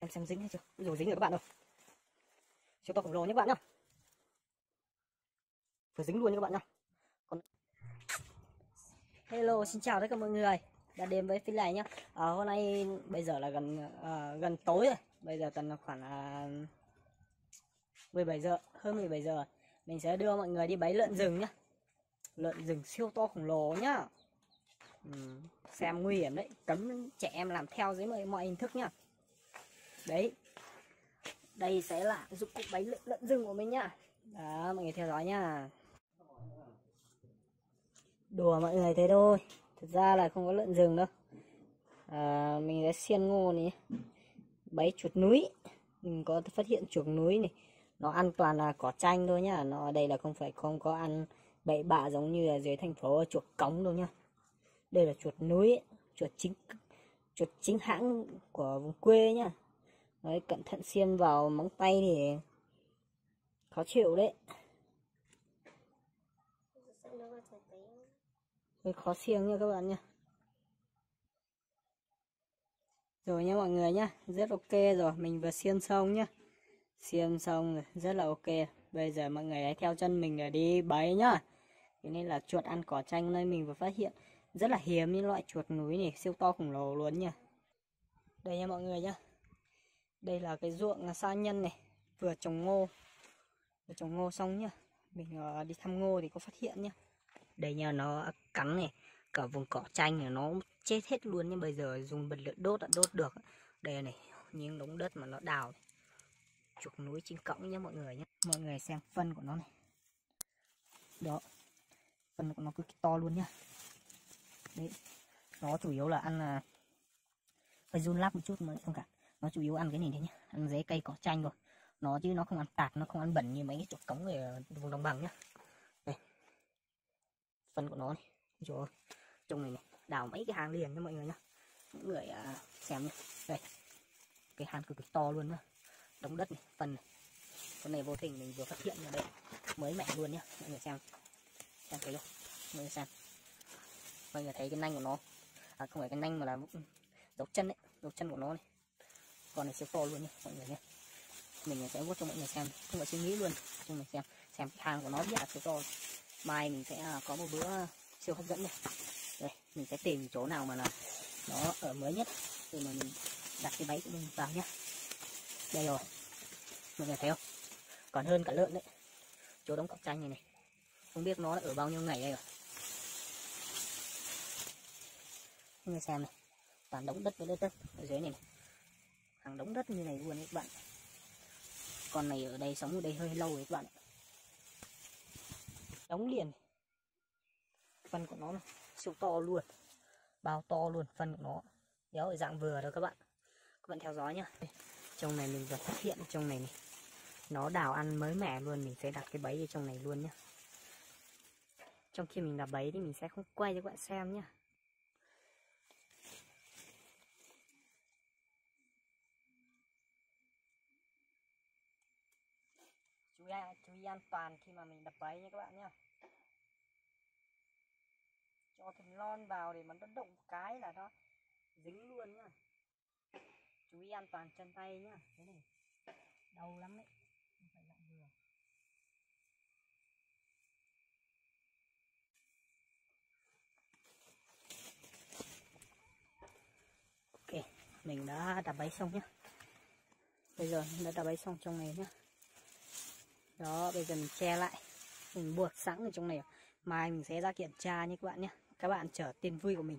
Xem dính hay chưa? Rồi dính rồi các bạn ơi. Siêu to khổng lồ nhé các bạn nhá. Vừa dính luôn nha các bạn nhá. Còn hello, xin chào tất cả mọi người đã đến với phim này nhá. Hôm nay bây giờ là gần tối rồi. Bây giờ tầm khoảng 17 giờ, hơn 17 giờ. Mình sẽ đưa mọi người đi bẫy lợn rừng nhá. Lợn rừng siêu to khổng lồ nhá. Xem nguy hiểm đấy, cấm trẻ em làm theo dưới mọi hình thức nhá. Đấy. Đây sẽ là dụng cụ bẫy lợn rừng của mình nhá. Đó, mọi người theo dõi nhá. Đùa mọi người thế thôi, thực ra là không có lợn rừng đâu. Mình sẽ xiên ngô này, bẫy chuột núi. Mình có phát hiện chuột núi này, nó ăn toàn là cỏ chanh thôi nhá. Nó ở đây là không có ăn bậy bạ giống như là dưới thành phố chuột cống đâu nhá. Đây là chuột núi, chuột chính hãng của vùng quê nhá. Đấy, cẩn thận xiên vào móng tay thì khó chịu đấy, hơi khó xiên nha các bạn nha. Rồi nha mọi người nhá, rất ok rồi, mình vừa xiên xong nhá. Xiên xong rồi, rất là ok. Bây giờ mọi người hãy theo chân mình để đi bẫy nhá. Thế nên là chuột ăn cỏ chanh nơi mình vừa phát hiện rất là hiếm những loại chuột núi này, siêu to khổng lồ luôn nha. Đây nha mọi người nhá. Đây là cái ruộng sa nhân này, vừa trồng ngô xong nhá. Mình đi thăm ngô thì có phát hiện nhá. Đây nha, nó cắn này, cả vùng cỏ chanh này nó chết hết luôn nhưng bây giờ dùng bật lửa đốt đã đốt được. Đây này, những đống đất mà nó đào này. Chuột núi trên cõng nhé mọi người nhé. Mọi người xem phân của nó này. Đó, phân của nó cực kỳ to luôn nhá. Đấy, nó chủ yếu là ăn phải run lắc một chút mà không cả. Nó chủ yếu ăn cái này đấy nhá, ăn rễ cây cỏ chanh rồi. Nó chứ nó không ăn tạp, nó không ăn bẩn như mấy cái chuột cống ở vùng đồng bằng nhá. Đây, phân của nó này. Rồi, trong này này, đào mấy cái hang liền nha mọi người nhá. Những người xem nhá. Đây, cái hang cực kỳ to luôn nhá. Đống đất này, phân này. Con này vô tình mình vừa phát hiện ở đây, mới mẻ luôn nhá. Mọi người xem thấy không? Mọi người xem, mọi người thấy cái nanh của nó, không phải cái nanh mà là dấu chân đấy, dấu chân của nó này. Con này siêu to luôn nhá mọi người nhé. Mình sẽ vuốt cho mọi người xem, không phải suy nghĩ luôn cho mình xem cái hang của nó rất là siêu to. Mai mình sẽ có một bữa siêu hấp dẫn này. Đây, mình sẽ tìm chỗ nào mà là nó ở mới nhất thì mà mình đặt cái bẫy của mình vào nhá. Đây rồi, mọi người thấy không? Còn hơn cả lợn đấy. Chỗ đống cỏ chanh này này, không biết nó đã ở bao nhiêu ngày đây rồi. Mọi người xem này, toàn đống đất với đất ở dưới này, này. Hàng đống đất như này luôn các bạn. Con này ở đây sống ở đây hơi lâu rồi các bạn. Đống liền. Phân của nó này, siêu to luôn, bao to luôn. Phân của nó đéo ở dạng vừa đâu các bạn. Các bạn theo dõi nhá. Trong này mình vừa phát hiện trong này này, nó đào ăn mới mẻ luôn. Mình sẽ đặt cái bẫy ở trong này luôn nhá. Trong khi mình đặt bẫy thì mình sẽ không quay cho các bạn xem nhá. Chú ý an toàn khi mà mình đập bẫy nha các bạn nhá. Cho thằng lon vào để mà nó động một cái là nó dính luôn nhá. Chú ý an toàn chân tay nhá. Thế này đau lắm đấy, không phải dạng vừa. Ok, mình đã đập bẫy xong nhá. Bây giờ mình đã đập bẫy xong trong này nhá. Đó, bây giờ mình che lại, mình buộc sẵn ở trong này. Mai mình sẽ ra kiểm tra nhé các bạn nhé. Các bạn chờ tin vui của mình.